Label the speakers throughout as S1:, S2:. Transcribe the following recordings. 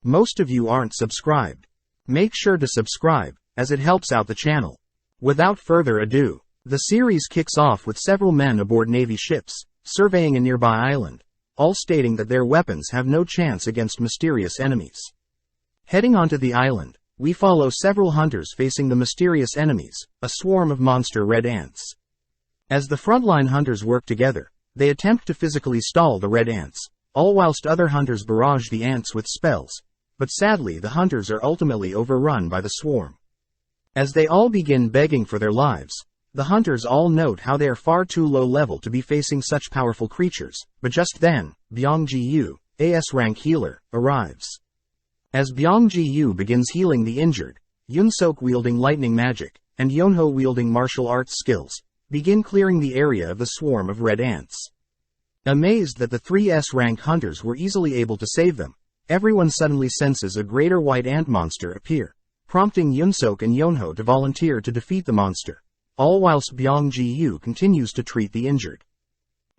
S1: Most of you aren't subscribed. Make sure to subscribe, as it helps out the channel. Without further ado, the series kicks off with several men aboard Navy ships, surveying a nearby island, all stating that their weapons have no chance against mysterious enemies. Heading onto the island, we follow several hunters facing the mysterious enemies, a swarm of monster red ants. As the frontline hunters work together, they attempt to physically stall the red ants, all whilst other hunters barrage the ants with spells, but sadly the hunters are ultimately overrun by the swarm. As they all begin begging for their lives, the hunters all note how they are far too low level to be facing such powerful creatures, but just then, Byung-ji-yu, SSS-RANK healer, arrives. As Byung-ji-yu begins healing the injured, Yun-sok wielding lightning magic, and Yeonho wielding martial arts skills, begin clearing the area of the swarm of red ants. Amazed that the three S-rank hunters were easily able to save them, everyone suddenly senses a greater white ant monster appear, prompting Yun-sok and Yeonho to volunteer to defeat the monster, all whilst Byung-ji-yu continues to treat the injured.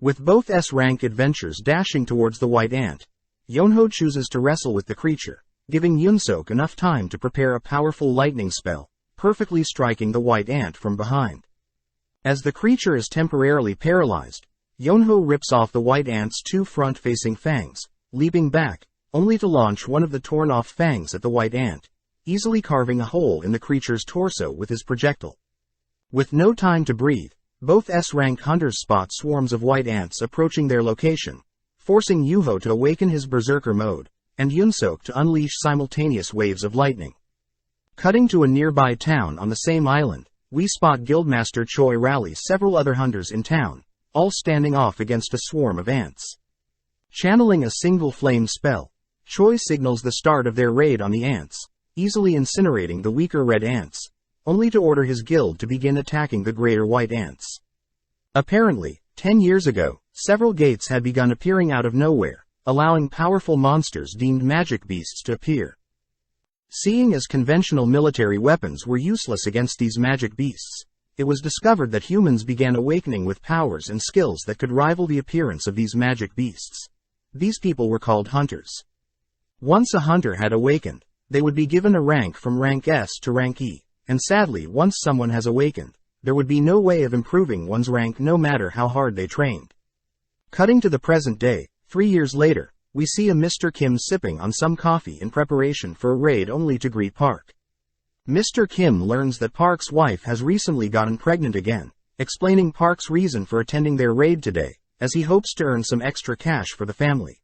S1: With both S-rank adventurers dashing towards the white ant, Yeonho chooses to wrestle with the creature, giving Yun-sok enough time to prepare a powerful lightning spell, perfectly striking the white ant from behind. As the creature is temporarily paralyzed, Yeonho rips off the white ant's two front-facing fangs, leaping back, only to launch one of the torn-off fangs at the white ant, easily carving a hole in the creature's torso with his projectile. With no time to breathe, both S-rank hunters spot swarms of white ants approaching their location, forcing Yeonho to awaken his berserker mode, and Yun-sok to unleash simultaneous waves of lightning. Cutting to a nearby town on the same island, we spot Guildmaster Choi rally several other hunters in town, all standing off against a swarm of ants. Channeling a single flame spell, Choi signals the start of their raid on the ants, easily incinerating the weaker red ants, only to order his guild to begin attacking the greater white ants. Apparently, 10 years ago, several gates had begun appearing out of nowhere, allowing powerful monsters deemed magic beasts to appear. Seeing as conventional military weapons were useless against these magic beasts, it was discovered that humans began awakening with powers and skills that could rival the appearance of these magic beasts. These people were called hunters. Once a hunter had awakened, they would be given a rank from rank S to rank E, and sadly once someone has awakened, there would be no way of improving one's rank no matter how hard they trained. Cutting to the present day, 3 years later, we see a Mr. Kim sipping on some coffee in preparation for a raid only to greet Park. Mr. Kim learns that Park's wife has recently gotten pregnant again, explaining Park's reason for attending their raid today, as he hopes to earn some extra cash for the family.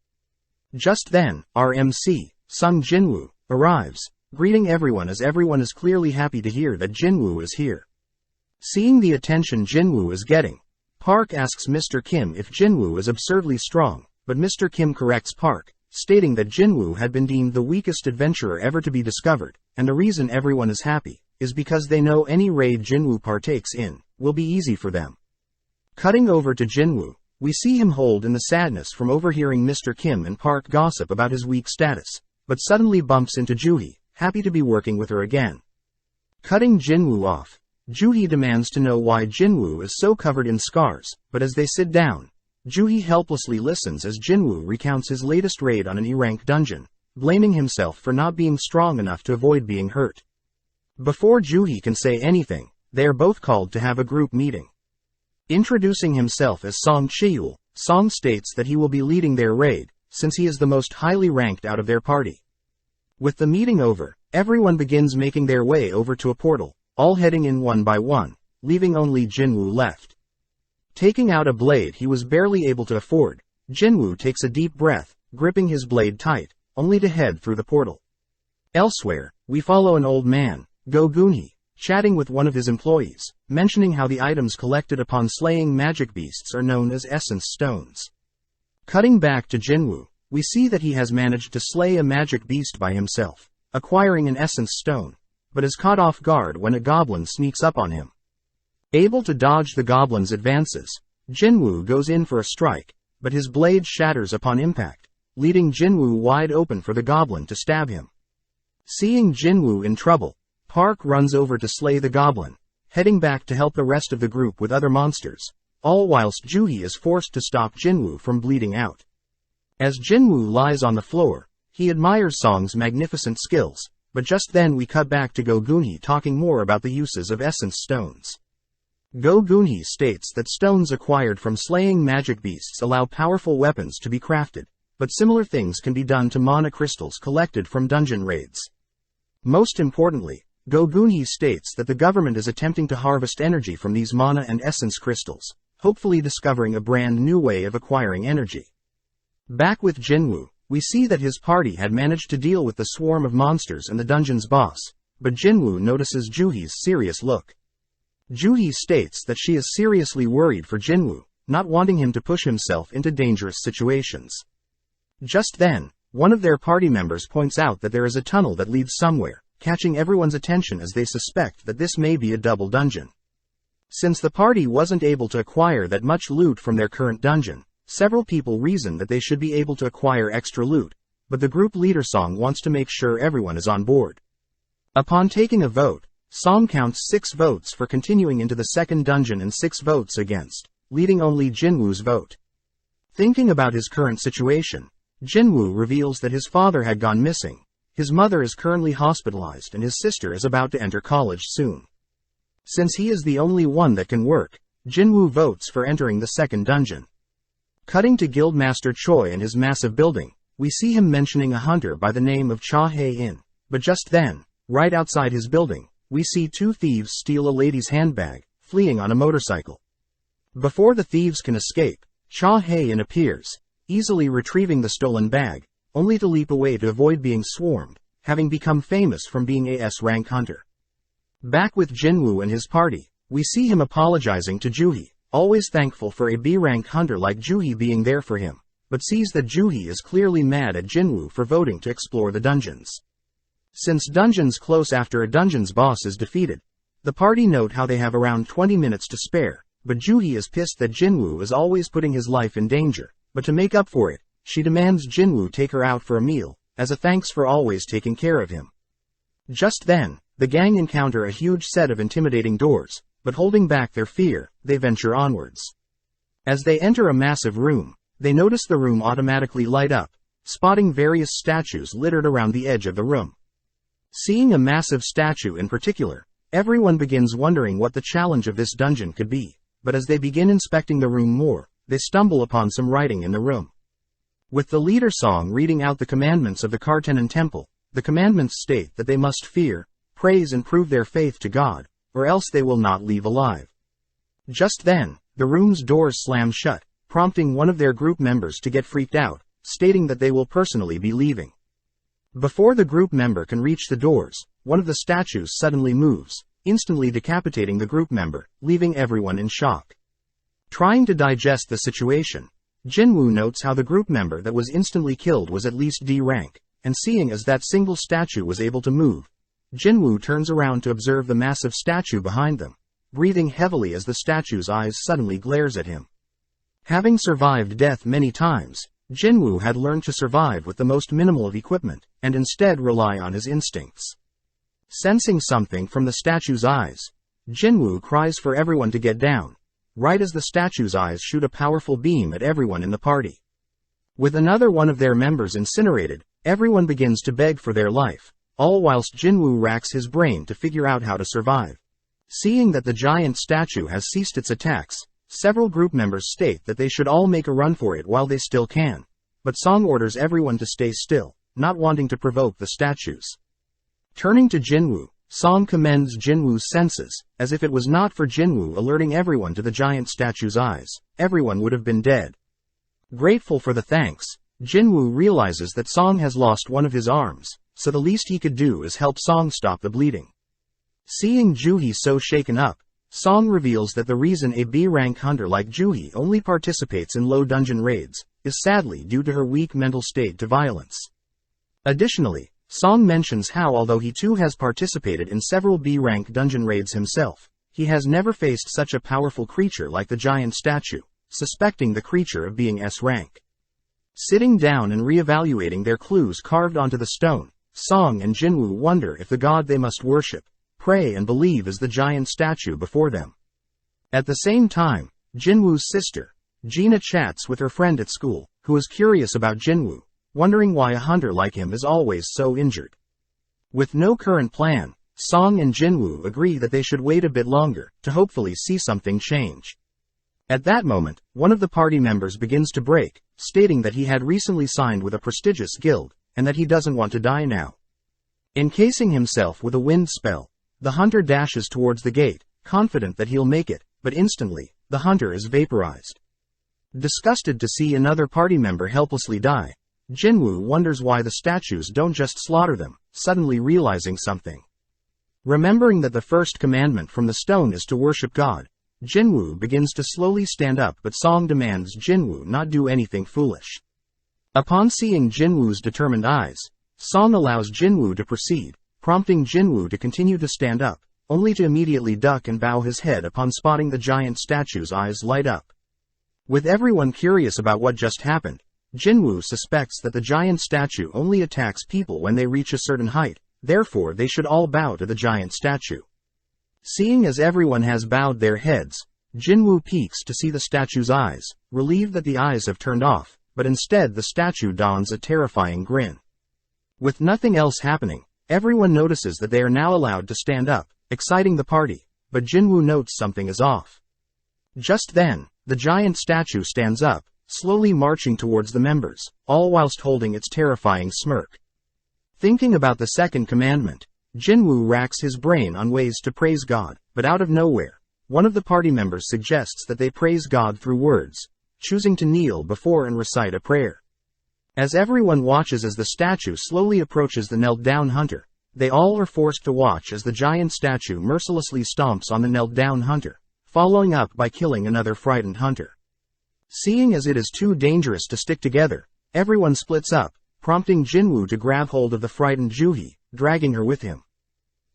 S1: Just then, our MC, Sung Jinwoo, arrives, greeting everyone as everyone is clearly happy to hear that Jinwoo is here. Seeing the attention Jinwoo is getting, Park asks Mr. Kim if Jinwoo is absurdly strong, but Mr. Kim corrects Park, stating that Jinwoo had been deemed the weakest adventurer ever to be discovered, and the reason everyone is happy is because they know any raid Jinwoo partakes in will be easy for them. Cutting over to Jinwoo, we see him hold in the sadness from overhearing Mr. Kim and Park gossip about his weak status, but suddenly bumps into Joohee, happy to be working with her again. Cutting Jinwoo off, Joohee demands to know why Jinwoo is so covered in scars, but as they sit down, Joohee helplessly listens as Jinwoo recounts his latest raid on an E-rank dungeon, blaming himself for not being strong enough to avoid being hurt. Before Joohee can say anything, they are both called to have a group meeting. Introducing himself as Song Cheol, Song states that he will be leading their raid, since he is the most highly ranked out of their party. With the meeting over, everyone begins making their way over to a portal, all heading in one by one, leaving only Jinwoo left. Taking out a blade he was barely able to afford, Jinwoo takes a deep breath, gripping his blade tight, only to head through the portal. Elsewhere, we follow an old man, Go Gunhee, chatting with one of his employees, mentioning how the items collected upon slaying magic beasts are known as essence stones. Cutting back to Jinwoo, we see that he has managed to slay a magic beast by himself, acquiring an essence stone, but is caught off guard when a goblin sneaks up on him. Able to dodge the goblin's advances, Jinwoo goes in for a strike, but his blade shatters upon impact, leaving Jinwoo wide open for the goblin to stab him. Seeing Jinwoo in trouble, Park runs over to slay the goblin, heading back to help the rest of the group with other monsters, all whilst Joohee is forced to stop Jinwoo from bleeding out. As Jinwoo lies on the floor, He admires Song's magnificent skills, but just then we cut back to Go Gunhee talking more about the uses of essence stones. Go Gunhee states that stones acquired from slaying magic beasts allow powerful weapons to be crafted, but similar things can be done to mana crystals collected from dungeon raids. Most importantly, Go Gunhee states that the government is attempting to harvest energy from these mana and essence crystals, hopefully discovering a brand new way of acquiring energy. Back with Jinwoo, we see that his party had managed to deal with the swarm of monsters and the dungeon's boss, but Jinwoo notices Juhee's serious look. Juhee states that she is seriously worried for Jinwoo, not wanting him to push himself into dangerous situations. Just then, one of their party members points out that there is a tunnel that leads somewhere, catching everyone's attention as they suspect that this may be a double dungeon. Since the party wasn't able to acquire that much loot from their current dungeon, several people reason that they should be able to acquire extra loot, but the group leader Song wants to make sure everyone is on board. Upon taking a vote, Song counts 6 votes for continuing into the second dungeon and 6 votes against, leaving only Jinwoo's vote. Thinking about his current situation, Jinwoo reveals that his father had gone missing, his mother is currently hospitalized and his sister is about to enter college soon. Since he is the only one that can work, Jinwoo votes for entering the second dungeon. Cutting to Guildmaster Choi and his massive building, we see him mentioning a hunter by the name of Cha Hae-in, but just then, right outside his building, we see 2 thieves steal a lady's handbag, fleeing on a motorcycle. Before the thieves can escape, Cha Hae-in appears, easily retrieving the stolen bag, only to leap away to avoid being swarmed, having become famous from being a S-rank hunter. Back with Jinwoo and his party, we see him apologizing to Juhee, always thankful for a B-rank hunter like Juhee being there for him, but sees that Juhee is clearly mad at Jinwoo for voting to explore the dungeons. Since dungeons close after a dungeon's boss is defeated, the party note how they have around 20 minutes to spare, but Juhee is pissed that Jinwoo is always putting his life in danger, but to make up for it, she demands Jinwoo take her out for a meal, as a thanks for always taking care of him. Just then, the gang encounter a huge set of intimidating doors, but holding back their fear, they venture onwards. As they enter a massive room, they notice the room automatically light up, spotting various statues littered around the edge of the room. Seeing a massive statue in particular, everyone begins wondering what the challenge of this dungeon could be, but as they begin inspecting the room more, they stumble upon some writing in the room. With the leader Song reading out the commandments of the Kartenon Temple, the commandments state that they must fear, praise and prove their faith to God, or else they will not leave alive. Just then, the room's doors slam shut, prompting one of their group members to get freaked out, stating that they will personally be leaving. Before the group member can reach the doors, one of the statues suddenly moves, instantly decapitating the group member, leaving everyone in shock. Trying to digest the situation, Jinwoo notes how the group member that was instantly killed was at least D rank, and seeing as that single statue was able to move, Jinwoo turns around to observe the massive statue behind them, breathing heavily as the statue's eyes suddenly glares at him. Having survived death many times, Jinwoo had learned to survive with the most minimal of equipment, and instead rely on his instincts. Sensing something from the statue's eyes, Jinwoo cries for everyone to get down, right as the statue's eyes shoot a powerful beam at everyone in the party. With another one of their members incinerated, everyone begins to beg for their life, all whilst Jinwoo racks his brain to figure out how to survive. Seeing that the giant statue has ceased its attacks, several group members state that they should all make a run for it while they still can, but Song orders everyone to stay still, not wanting to provoke the statues. Turning to Jinwoo, Song commends Jinwoo's senses, as if it was not for Jinwoo alerting everyone to the giant statue's eyes, everyone would have been dead. Grateful for the thanks, Jinwoo realizes that Song has lost one of his arms, so the least he could do is help Song stop the bleeding. Seeing Juhee so shaken up, Song reveals that the reason a B-rank hunter like Juhee only participates in low dungeon raids is sadly due to her weak mental state to violence. Additionally, Song mentions how although he too has participated in several B-rank dungeon raids himself, he has never faced such a powerful creature like the giant statue, suspecting the creature of being S-rank. Sitting down and re-evaluating their clues carved onto the stone, Song and Jinwoo wonder if the god they must worship, pray and believe is the giant statue before them. At the same time, Jinwoo's sister, Gina chats with her friend at school, who is curious about Jinwoo, wondering why a hunter like him is always so injured. With no current plan, Song and Jinwoo agree that they should wait a bit longer, to hopefully see something change. At that moment, one of the party members begins to break, stating that he had recently signed with a prestigious guild, and that he doesn't want to die now. Encasing himself with a wind spell, the hunter dashes towards the gate, confident that he'll make it, but instantly, the hunter is vaporized. Disgusted to see another party member helplessly die, Jinwoo wonders why the statues don't just slaughter them, suddenly realizing something. Remembering that the first commandment from the stone is to worship God, Jinwoo begins to slowly stand up, but Song demands Jinwoo not do anything foolish. Upon seeing Jinwoo's determined eyes, Song allows Jinwoo to proceed, prompting Jinwoo to continue to stand up, only to immediately duck and bow his head upon spotting the giant statue's eyes light up. With everyone curious about what just happened, Jinwoo suspects that the giant statue only attacks people when they reach a certain height, therefore they should all bow to the giant statue. Seeing as everyone has bowed their heads, Jinwoo peeks to see the statue's eyes, relieved that the eyes have turned off, but instead the statue dons a terrifying grin. With nothing else happening, everyone notices that they are now allowed to stand up, exciting the party, but Jinwoo notes something is off. Just then, the giant statue stands up, slowly marching towards the members, all whilst holding its terrifying smirk. Thinking about the second commandment, Jinwoo racks his brain on ways to praise God, but out of nowhere, one of the party members suggests that they praise God through words, choosing to kneel before and recite a prayer. As everyone watches as the statue slowly approaches the knelt-down hunter, they all are forced to watch as the giant statue mercilessly stomps on the knelt-down hunter, following up by killing another frightened hunter. Seeing as it is too dangerous to stick together, everyone splits up, prompting Jinwoo to grab hold of the frightened Juhee, dragging her with him.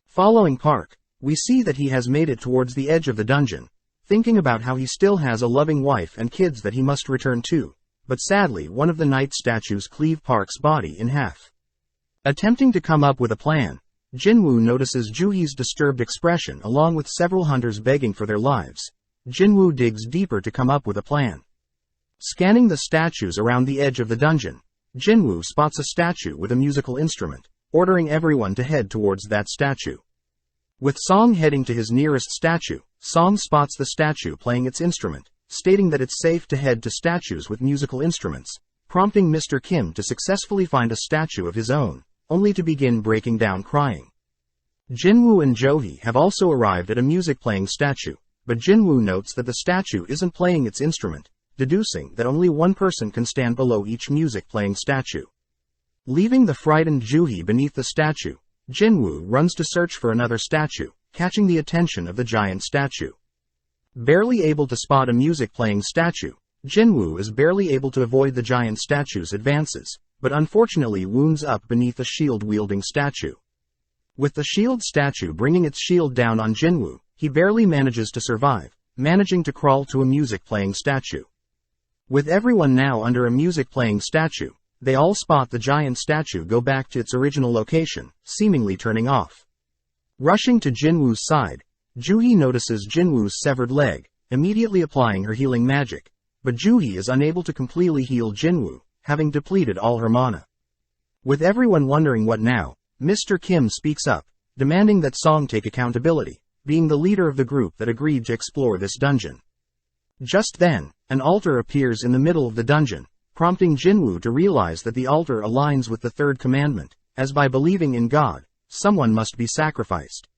S1: Following Park, we see that he has made it towards the edge of the dungeon, thinking about how he still has a loving wife and kids that he must return to, but sadly one of the night statues cleave Park's body in half. Attempting to come up with a plan, Jinwoo notices Juhee's disturbed expression along with several hunters begging for their lives. Jinwoo digs deeper to come up with a plan. Scanning the statues around the edge of the dungeon, Jinwoo spots a statue with a musical instrument, ordering everyone to head towards that statue. With Song heading to his nearest statue, Song spots the statue playing its instrument, stating that it's safe to head to statues with musical instruments, prompting Mr. Kim to successfully find a statue of his own, only to begin breaking down crying. Jinwoo and Juhee have also arrived at a music-playing statue, but Jinwoo notes that the statue isn't playing its instrument, deducing that only one person can stand below each music-playing statue. Leaving the frightened Juhee beneath the statue, Jinwoo runs to search for another statue, catching the attention of the giant statue. Barely able to spot a music-playing statue, Jinwoo is barely able to avoid the giant statue's advances, but unfortunately wounds up beneath a shield-wielding statue. With the shield statue bringing its shield down on Jinwoo, he barely manages to survive, managing to crawl to a music-playing statue. With everyone now under a music-playing statue, they all spot the giant statue go back to its original location, seemingly turning off. Rushing to Jinwoo's side, Juhee notices Jinwoo's severed leg, immediately applying her healing magic, but Juhee is unable to completely heal Jinwoo, having depleted all her mana. With everyone wondering what now, Mr. Kim speaks up, demanding that Song take accountability, being the leader of the group that agreed to explore this dungeon. Just then, an altar appears in the middle of the dungeon, prompting Jinwoo to realize that the altar aligns with the third commandment, as by believing in God, someone must be sacrificed.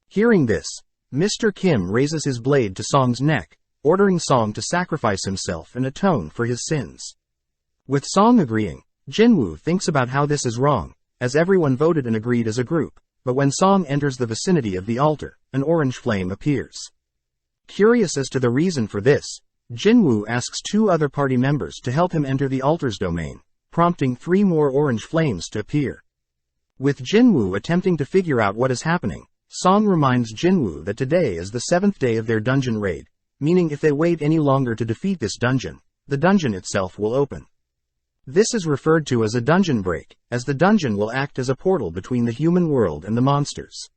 S1: Hearing this, Mr. Kim raises his blade to Song's neck, ordering Song to sacrifice himself and atone for his sins. With Song agreeing, Jinwoo thinks about how this is wrong, as everyone voted and agreed as a group, but when Song enters the vicinity of the altar, an orange flame appears. Curious as to the reason for this, Jinwoo asks two other party members to help him enter the altar's domain, prompting 3 more orange flames to appear. With Jinwoo attempting to figure out what is happening, Song reminds Jinwoo that today is the 7th day of their dungeon raid, meaning if they wait any longer to defeat this dungeon, the dungeon itself will open. This is referred to as a dungeon break, as the dungeon will act as a portal between the human world and the monsters.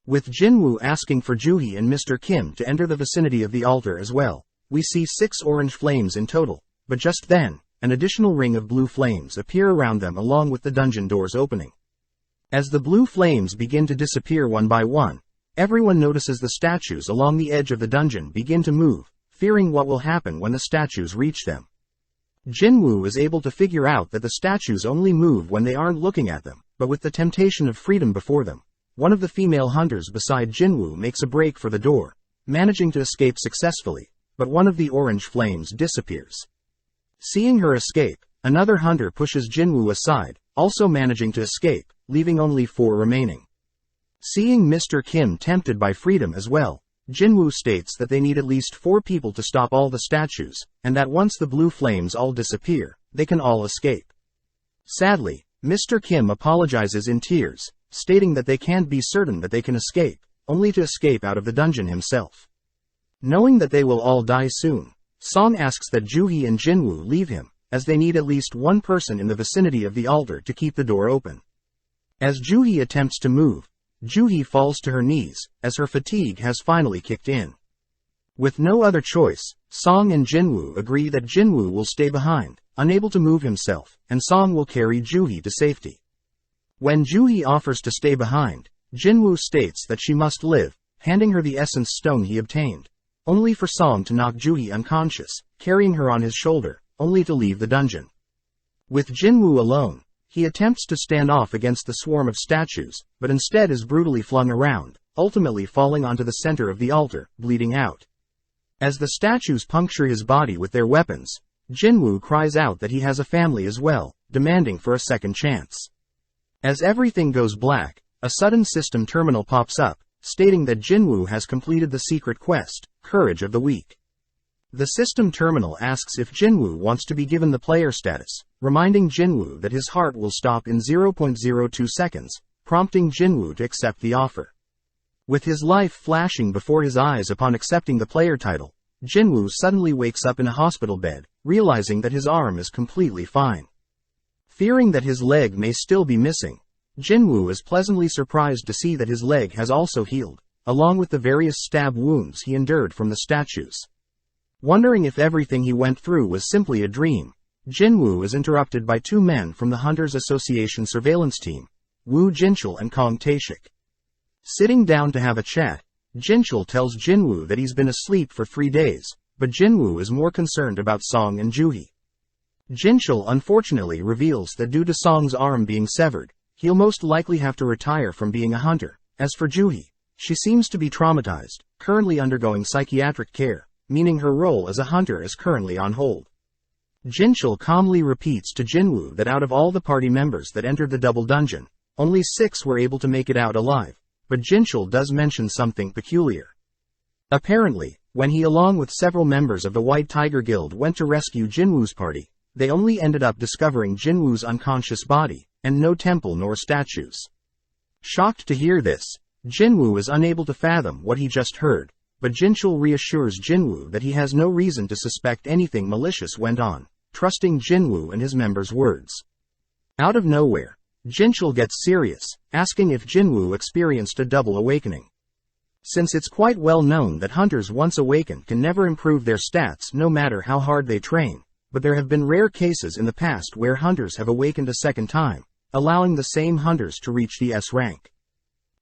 S1: With Jinwoo asking for Juhee and Mr. Kim to enter the vicinity of the altar as well, we see 6 orange flames in total, but just then, an additional ring of blue flames appear around them along with the dungeon doors opening. As the blue flames begin to disappear one by one, everyone notices the statues along the edge of the dungeon begin to move, fearing what will happen when the statues reach them. Jinwoo is able to figure out that the statues only move when they aren't looking at them, but with the temptation of freedom before them. One of the female hunters beside Jinwoo makes a break for the door, managing to escape successfully, but one of the orange flames disappears. Seeing her escape, another hunter pushes Jinwoo aside, also managing to escape, leaving only 4 remaining. Seeing Mr. Kim tempted by freedom as well, Jinwoo states that they need at least 4 people to stop all the statues, and that once the blue flames all disappear, they can all escape. Sadly, Mr. Kim apologizes in tears, stating that they can't be certain that they can escape, only to escape out of the dungeon himself. Knowing that they will all die soon, Song asks that Joohee and Jinwoo leave him, as they need at least one person in the vicinity of the altar to keep the door open. As Joohee attempts to move, Joohee falls to her knees, as her fatigue has finally kicked in. With no other choice, Song and Jinwoo agree that Jinwoo will stay behind, unable to move himself, and Song will carry Joohee to safety. When Joohee offers to stay behind, Jinwoo states that she must live, handing her the essence stone he obtained, only for Song to knock Joohee unconscious, carrying her on his shoulder, only to leave the dungeon. With Jinwoo alone, he attempts to stand off against the swarm of statues, but instead is brutally flung around, ultimately falling onto the center of the altar, bleeding out. As the statues puncture his body with their weapons, Jinwoo cries out that he has a family as well, demanding for a second chance. As everything goes black, a sudden system terminal pops up, stating that Jinwoo has completed the secret quest, Courage of the Weak. The system terminal asks if Jinwoo wants to be given the player status, reminding Jinwoo that his heart will stop in 0.02 seconds, prompting Jinwoo to accept the offer. With his life flashing before his eyes upon accepting the player title, Jinwoo suddenly wakes up in a hospital bed, realizing that his arm is completely fine. Fearing that his leg may still be missing, Jinwoo is pleasantly surprised to see that his leg has also healed, along with the various stab wounds he endured from the statues. Wondering if everything he went through was simply a dream, Jinwoo is interrupted by 2 men from the Hunters Association surveillance team, Woo Jinchul and Kong Taeshik. Sitting down to have a chat, Jinchul tells Jinwoo that he's been asleep for 3 days, but Jinwoo is more concerned about Song and Joohee. Jinchul unfortunately reveals that due to Song's arm being severed, he'll most likely have to retire from being a hunter. As for Joohee, she seems to be traumatized, currently undergoing psychiatric care, meaning her role as a hunter is currently on hold. Jinchul calmly repeats to Jinwoo that out of all the party members that entered the double dungeon, only 6 were able to make it out alive, but Jinchul does mention something peculiar. Apparently, when he along with several members of the White Tiger Guild went to rescue Jinwoo's party, they only ended up discovering Jinwoo's unconscious body, and no temple nor statues. Shocked to hear this, Jinwoo is unable to fathom what he just heard, but Jinchul reassures Jinwoo that he has no reason to suspect anything malicious went on, trusting Jinwoo and his members' words. Out of nowhere, Jinchul gets serious, asking if Jinwoo experienced a double awakening. Since it's quite well known that hunters once awakened can never improve their stats no matter how hard they train, but there have been rare cases in the past where hunters have awakened a second time, allowing the same hunters to reach the S rank.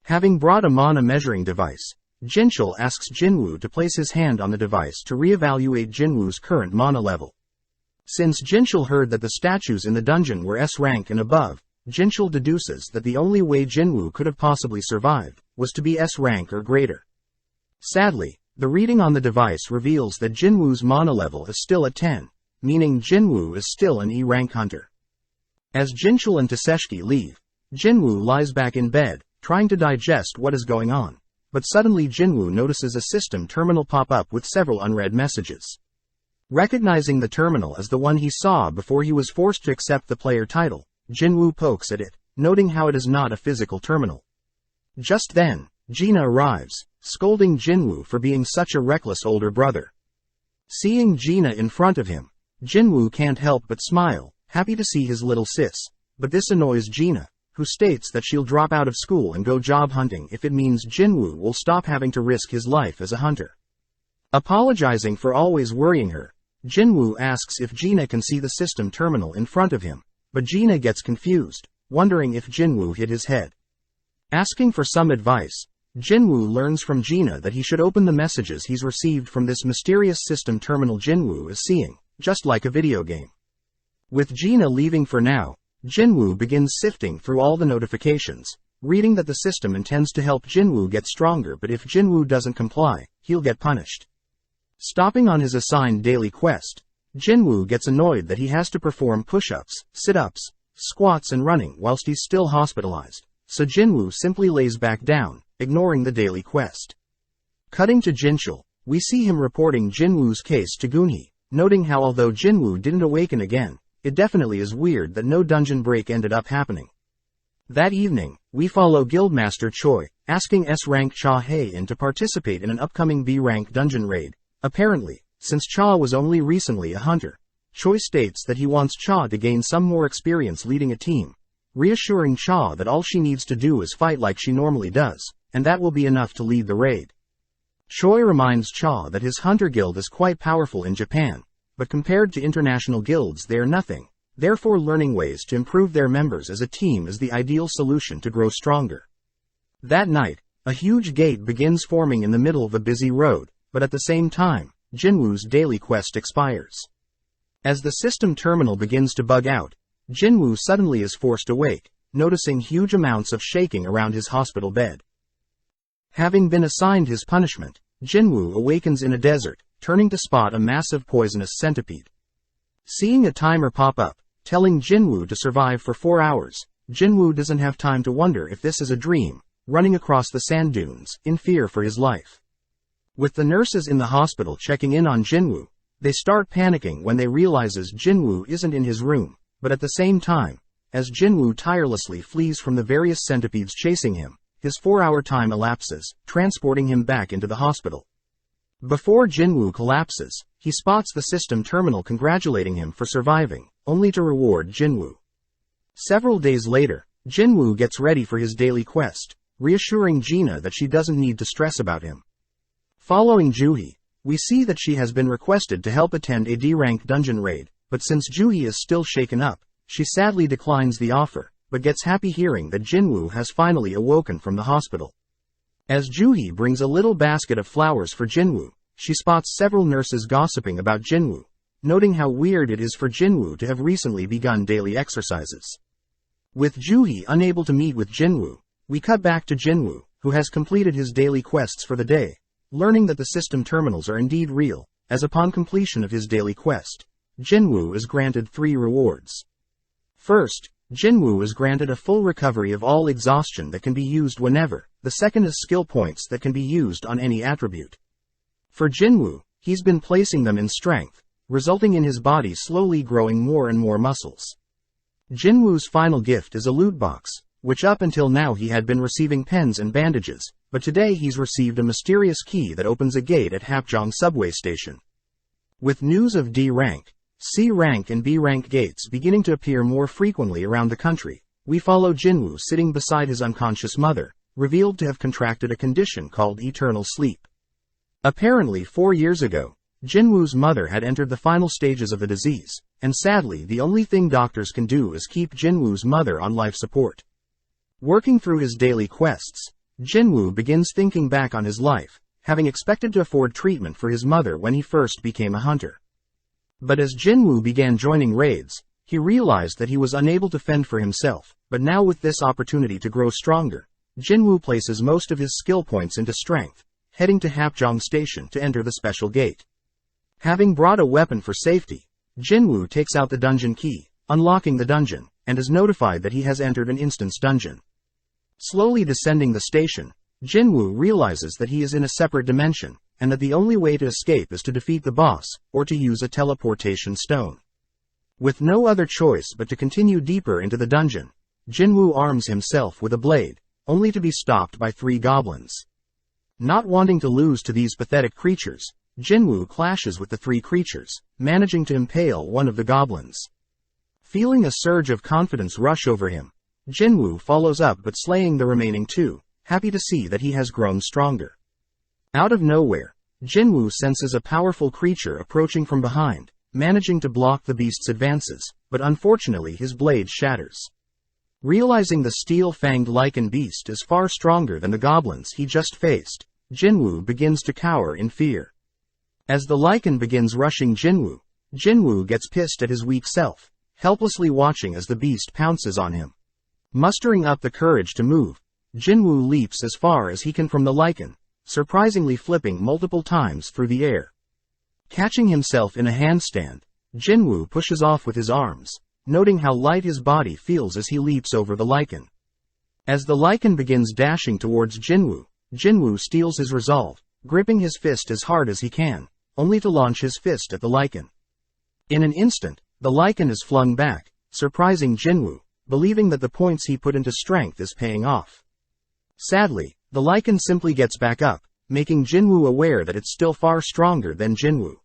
S1: Having brought a mana measuring device, Jinchul asks Jinwoo to place his hand on the device to reevaluate Jinwoo's current mana level. Since Jinchul heard that the statues in the dungeon were S rank and above, Jinchul deduces that the only way Jinwoo could have possibly survived was to be S rank or greater. Sadly, the reading on the device reveals that Jinwoo's mana level is still at 10, meaning Jinwoo is still an E rank hunter. As Jinchul and Taseshki leave, Jinwoo lies back in bed, trying to digest what is going on, but suddenly Jinwoo notices a system terminal pop up with several unread messages. Recognizing the terminal as the one he saw before he was forced to accept the player title, Jinwoo pokes at it, noting how it is not a physical terminal. Just then, Gina arrives, scolding Jinwoo for being such a reckless older brother. Seeing Gina in front of him, Jinwoo can't help but smile, happy to see his little sis, but this annoys Gina, who states that she'll drop out of school and go job hunting if it means Jinwoo will stop having to risk his life as a hunter. Apologizing for always worrying her, Jinwoo asks if Gina can see the system terminal in front of him, but Gina gets confused, wondering if Jinwoo hit his head. Asking for some advice, Jinwoo learns from Gina that he should open the messages he's received from this mysterious system terminal Jinwoo is seeing, just like a video game. With Gina leaving for now, Jinwoo begins sifting through all the notifications, reading that the system intends to help Jinwoo get stronger, but if Jinwoo doesn't comply, he'll get punished. Stopping on his assigned daily quest, Jinwoo gets annoyed that he has to perform push-ups, sit-ups, squats and running whilst he's still hospitalized, so Jinwoo simply lays back down, ignoring the daily quest. Cutting to Jinchul, we see him reporting Jinwoo's case to Gunhee, noting how although Jinwoo didn't awaken again, it definitely is weird that no dungeon break ended up happening. That evening, we follow Guildmaster Choi, asking S-Rank Cha Hae-in to participate in an upcoming B-Rank dungeon raid. Apparently, since Cha was only recently a hunter, Choi states that he wants Cha to gain some more experience leading a team, reassuring Cha that all she needs to do is fight like she normally does, and that will be enough to lead the raid. Choi reminds Cha that his hunter guild is quite powerful in Japan, but compared to international guilds they are nothing, therefore learning ways to improve their members as a team is the ideal solution to grow stronger. That night, a huge gate begins forming in the middle of a busy road, but at the same time, Jinwoo's daily quest expires. As the system terminal begins to bug out, Jinwoo suddenly is forced awake, noticing huge amounts of shaking around his hospital bed. Having been assigned his punishment, Jinwoo awakens in a desert, turning to spot a massive poisonous centipede. Seeing a timer pop up, telling Jinwoo to survive for 4 hours, Jinwoo doesn't have time to wonder if this is a dream, running across the sand dunes, in fear for his life. With the nurses in the hospital checking in on Jinwoo, they start panicking when they realizes Jinwoo isn't in his room, but at the same time, as Jinwoo tirelessly flees from the various centipedes chasing him, his 4-hour time elapses, transporting him back into the hospital. Before Jinwoo collapses, he spots the system terminal congratulating him for surviving, only to reward Jinwoo. Several days later, Jinwoo gets ready for his daily quest, reassuring Gina that she doesn't need to stress about him. Following Juhee, we see that she has been requested to help attend a D-rank dungeon raid, but since Juhee is still shaken up, she sadly declines the offer, but gets happy hearing that Jinwoo has finally awoken from the hospital. As Juhee brings a little basket of flowers for Jinwoo, she spots several nurses gossiping about Jinwoo, noting how weird it is for Jinwoo to have recently begun daily exercises. With Juhee unable to meet with Jinwoo, we cut back to Jinwoo, who has completed his daily quests for the day, learning that the system terminals are indeed real, as upon completion of his daily quest, Jinwoo is granted 3 rewards. First, Jinwoo is granted a full recovery of all exhaustion that can be used whenever. The second is skill points that can be used on any attribute. For Jinwoo, he's been placing them in strength, resulting in his body slowly growing more and more muscles. Jinwoo's final gift is a loot box, which up until now he had been receiving pens and bandages, but today he's received a mysterious key that opens a gate at Hapjeong subway station. With news of D-rank, C-rank and B-rank gates beginning to appear more frequently around the country, we follow Jinwoo sitting beside his unconscious mother, revealed to have contracted a condition called eternal sleep. Apparently 4 years ago, Jinwoo's mother had entered the final stages of the disease, and sadly the only thing doctors can do is keep Jinwoo's mother on life support. Working through his daily quests, Jinwoo begins thinking back on his life, having expected to afford treatment for his mother when he first became a hunter. But as Jinwoo began joining raids, he realized that he was unable to fend for himself, but now with this opportunity to grow stronger, Jinwoo places most of his skill points into strength, heading to Hapjeong Station to enter the special gate. Having brought a weapon for safety, Jinwoo takes out the dungeon key, unlocking the dungeon, and is notified that he has entered an instance dungeon. Slowly descending the station, Jinwoo realizes that he is in a separate dimension, and that the only way to escape is to defeat the boss, or to use a teleportation stone. With no other choice but to continue deeper into the dungeon, Jinwoo arms himself with a blade, only to be stopped by 3 goblins. Not wanting to lose to these pathetic creatures, Jinwoo clashes with the 3 creatures, managing to impale one of the goblins. Feeling a surge of confidence rush over him, Jinwoo follows up but slaying the remaining 2, happy to see that he has grown stronger. Out of nowhere, Jinwoo senses a powerful creature approaching from behind, managing to block the beast's advances, but unfortunately his blade shatters. Realizing the steel-fanged lichen beast is far stronger than the goblins he just faced, Jinwoo begins to cower in fear. As the lichen begins rushing Jinwoo gets pissed at his weak self, helplessly watching as the beast pounces on him. Mustering up the courage to move, Jinwoo leaps as far as he can from the lichen, surprisingly flipping multiple times through the air. Catching himself in a handstand, Jinwoo pushes off with his arms, noting how light his body feels as he leaps over the lichen. As the lichen begins dashing towards Jinwoo steals his resolve, gripping his fist as hard as he can, only to launch his fist at the lichen. In an instant, the lichen is flung back, surprising Jinwoo, believing that the points he put into strength is paying off. Sadly, the lichen simply gets back up, making Jinwoo aware that it's still far stronger than Jinwoo.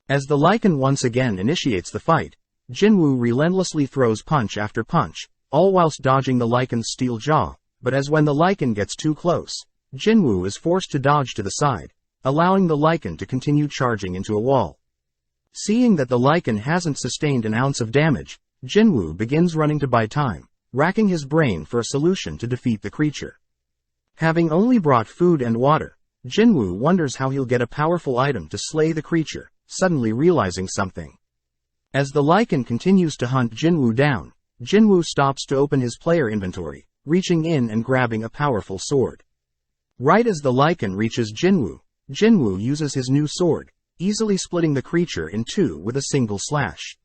S1: As the lichen once again initiates the fight, Jinwoo relentlessly throws punch after punch, all whilst dodging the lichen's steel jaw, but when the lichen gets too close, Jinwoo is forced to dodge to the side, allowing the lichen to continue charging into a wall. Seeing that the lichen hasn't sustained an ounce of damage, Jinwoo begins running to buy time, racking his brain for a solution to defeat the creature. Having only brought food and water, Jinwoo wonders how he'll get a powerful item to slay the creature, suddenly realizing something. As the lichen continues to hunt Jinwoo down, Jinwoo stops to open his player inventory, reaching in and grabbing a powerful sword. Right as the lichen reaches Jinwoo uses his new sword, easily splitting the creature in two with a single slash.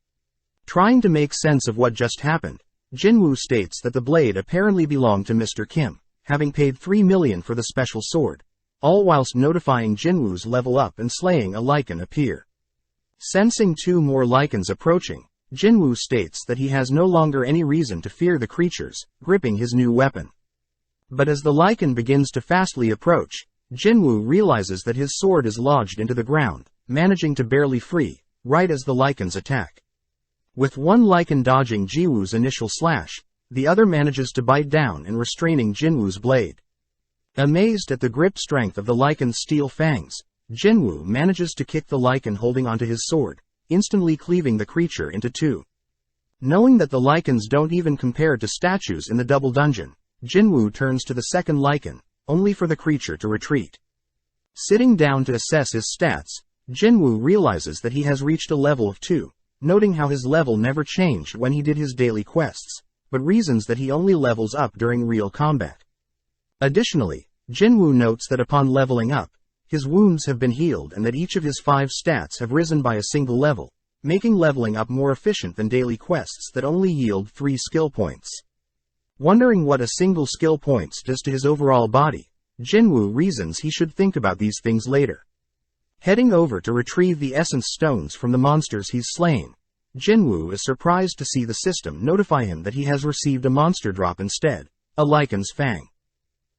S1: Trying to make sense of what just happened, Jinwoo states that the blade apparently belonged to Mr. Kim, having paid 3 million for the special sword, all whilst notifying Jinwoo's level up and slaying a lichen appear. Sensing 2 more lichens approaching, Jinwoo states that he has no longer any reason to fear the creatures, gripping his new weapon. But as the lichen begins to fastly approach, Jinwoo realizes that his sword is lodged into the ground, managing to barely free, right as the lichens attack. With one lichen dodging Jinwoo's initial slash, the other manages to bite down and restraining Jinwoo's blade. Amazed at the grip strength of the lichen's steel fangs, Jinwoo manages to kick the lichen holding onto his sword, instantly cleaving the creature into two. Knowing that the lichens don't even compare to statues in the double dungeon, Jinwoo turns to the second lichen, only for the creature to retreat. Sitting down to assess his stats, Jinwoo realizes that he has reached a level of 2, noting how his level never changed when he did his daily quests, but reasons that he only levels up during real combat. Additionally, Jinwoo notes that upon leveling up, his wounds have been healed and that each of his 5 stats have risen by a single level, making leveling up more efficient than daily quests that only yield 3 skill points. Wondering what a single skill points does to his overall body, Jinwoo reasons he should think about these things later. Heading over to retrieve the essence stones from the monsters he's slain, Jinwoo is surprised to see the system notify him that he has received a monster drop instead, a lichen's fang.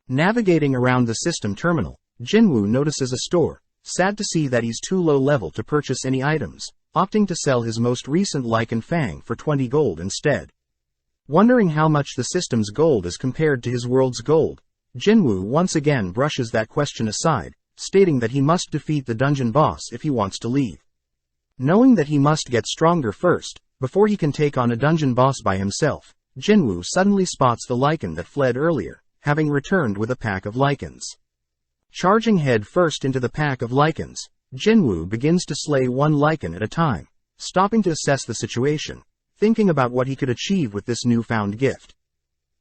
S1: Navigating around the system terminal, Jinwoo notices a store, sad to see that he's too low level to purchase any items, opting to sell his most recent lichen fang for 20 gold instead. Wondering how much the system's gold is compared to his world's gold, Jinwoo once again brushes that question aside, stating that he must defeat the dungeon boss if he wants to leave. Knowing that he must get stronger first, before he can take on a dungeon boss by himself, Jinwoo suddenly spots the lichen that fled earlier, having returned with a pack of lichens. Charging head first into the pack of lichens, Jinwoo begins to slay one lichen at a time, stopping to assess the situation, thinking about what he could achieve with this newfound gift.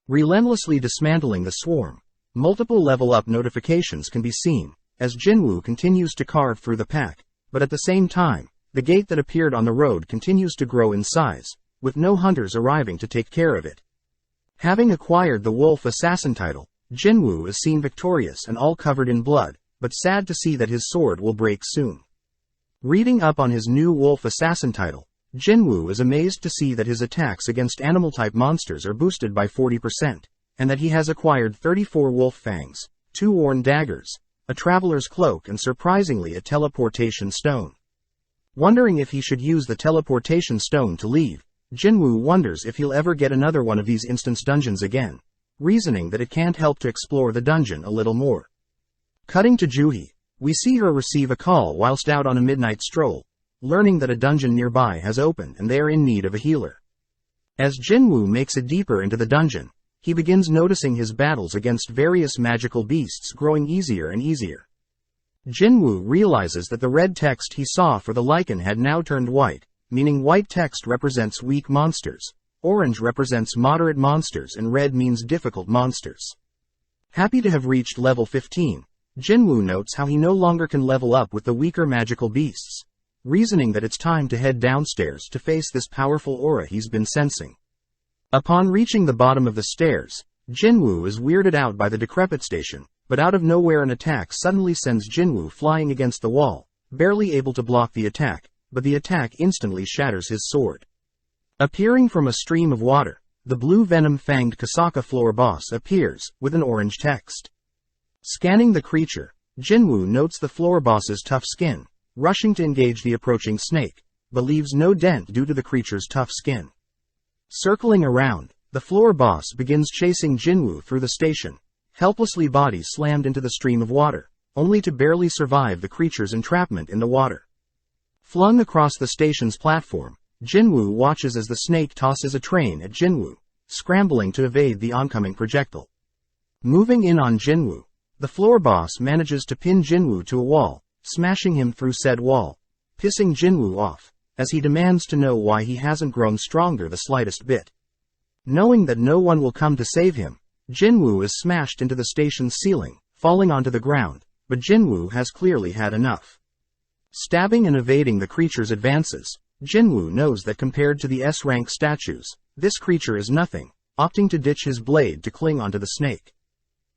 S1: Relentlessly dismantling the swarm, multiple level-up notifications can be seen, as Jinwoo continues to carve through the pack, but at the same time, the gate that appeared on the road continues to grow in size, with no hunters arriving to take care of it. Having acquired the Wolf Assassin title, Jinwoo is seen victorious and all covered in blood, but sad to see that his sword will break soon. Reading up on his new Wolf Assassin title, Jinwoo is amazed to see that his attacks against animal-type monsters are boosted by 40%, and that he has acquired 34 wolf fangs, 2 worn daggers, a traveler's cloak and surprisingly a teleportation stone. Wondering if he should use the teleportation stone to leave, Jinwoo wonders if he'll ever get another one of these instance dungeons again, reasoning that it can't help to explore the dungeon a little more. Cutting to Juhi, We see her receive a call whilst out on a midnight stroll, learning that a dungeon nearby has opened and they are in need of a healer. As Jinwoo makes it deeper into the dungeon, he begins noticing his battles against various magical beasts growing easier and easier. Jinwoo realizes that the red text he saw for the lichen had now turned white, meaning white text represents weak monsters, orange represents moderate monsters, and red means difficult monsters. Happy to have reached level 15, Jinwoo notes how he no longer can level up with the weaker magical beasts, reasoning that it's time to head downstairs to face this powerful aura he's been sensing. Upon reaching the bottom of the stairs, Jinwoo is weirded out by the decrepit station, but out of nowhere an attack suddenly sends Jinwoo flying against the wall, barely able to block the attack, but the attack instantly shatters his sword. Appearing from a stream of water, the blue venom-fanged Kasaka floor boss appears, with an orange text. Scanning the creature, Jinwoo notes the floor boss's tough skin, rushing to engage the approaching snake, but leaves no dent due to the creature's tough skin. Circling around, the floor boss begins chasing Jinwoo through the station, helplessly body slammed into the stream of water, only to barely survive the creature's entrapment in the water. Flung across the station's platform, Jinwoo watches as the snake tosses a train at Jinwoo, scrambling to evade the oncoming projectile. Moving in on Jinwoo, the floor boss manages to pin Jinwoo to a wall, smashing him through said wall, pissing Jinwoo off, as he demands to know why he hasn't grown stronger the slightest bit. Knowing that no one will come to save him, Jinwoo is smashed into the station's ceiling, falling onto the ground, but Jinwoo has clearly had enough. Stabbing and evading the creature's advances, Jinwoo knows that compared to the S-rank statues, this creature is nothing, opting to ditch his blade to cling onto the snake.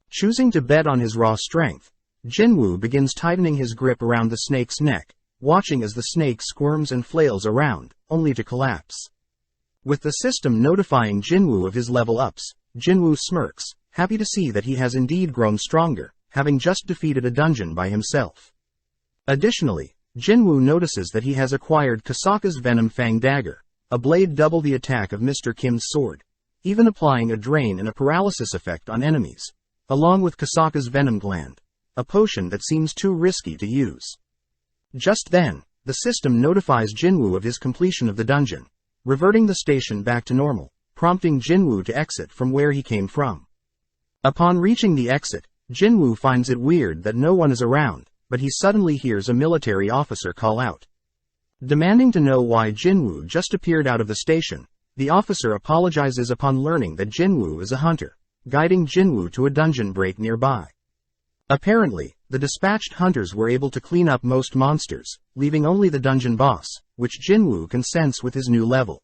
S1: Choosing to bet on his raw strength, Jinwoo begins tightening his grip around the snake's neck, watching as the snake squirms and flails around, only to collapse. With the system notifying Jinwoo of his level ups, Jinwoo smirks, happy to see that he has indeed grown stronger, having just defeated a dungeon by himself. Additionally, Jinwoo notices that he has acquired Kasaka's Venom Fang Dagger, a blade double the attack of Mr. Kim's sword, even applying a drain and a paralysis effect on enemies, along with Kasaka's Venom Gland, a potion that seems too risky to use. Just then, the system notifies Jinwoo of his completion of the dungeon, reverting the station back to normal, prompting Jinwoo to exit from where he came from. Upon reaching the exit, Jinwoo finds it weird that no one is around, but he suddenly hears a military officer call out. Demanding to know why Jinwoo just appeared out of the station, the officer apologizes upon learning that Jinwoo is a hunter, guiding Jinwoo to a dungeon break nearby. Apparently, the dispatched hunters were able to clean up most monsters, leaving only the dungeon boss, which Jinwoo can sense with his new level.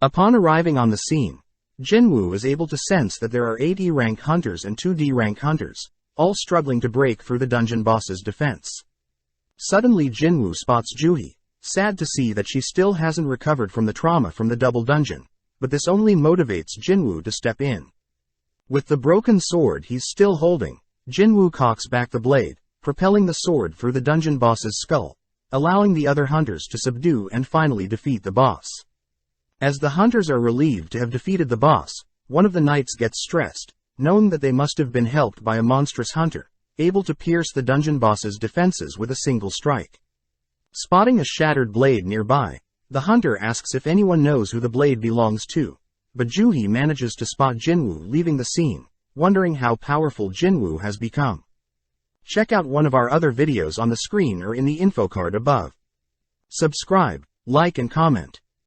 S1: Upon arriving on the scene, Jinwoo is able to sense that there are 8 E-rank hunters and 2 D-rank hunters, all struggling to break through the dungeon boss's defense. Suddenly Jinwoo spots Juhi, sad to see that she still hasn't recovered from the trauma from the double dungeon, but this only motivates Jinwoo to step in. With the broken sword he's still holding, Jinwoo cocks back the blade, propelling the sword through the dungeon boss's skull, allowing the other hunters to subdue and finally defeat the boss. As the hunters are relieved to have defeated the boss, one of the knights gets stressed, knowing that they must have been helped by a monstrous hunter, able to pierce the dungeon boss's defenses with a single strike. Spotting a shattered blade nearby, the hunter asks if anyone knows who the blade belongs to, but Juhi manages to spot Jinwoo leaving the scene, wondering how powerful Jinwoo has become. Check out one of our other videos on the screen or in the info card above. Subscribe, like and comment.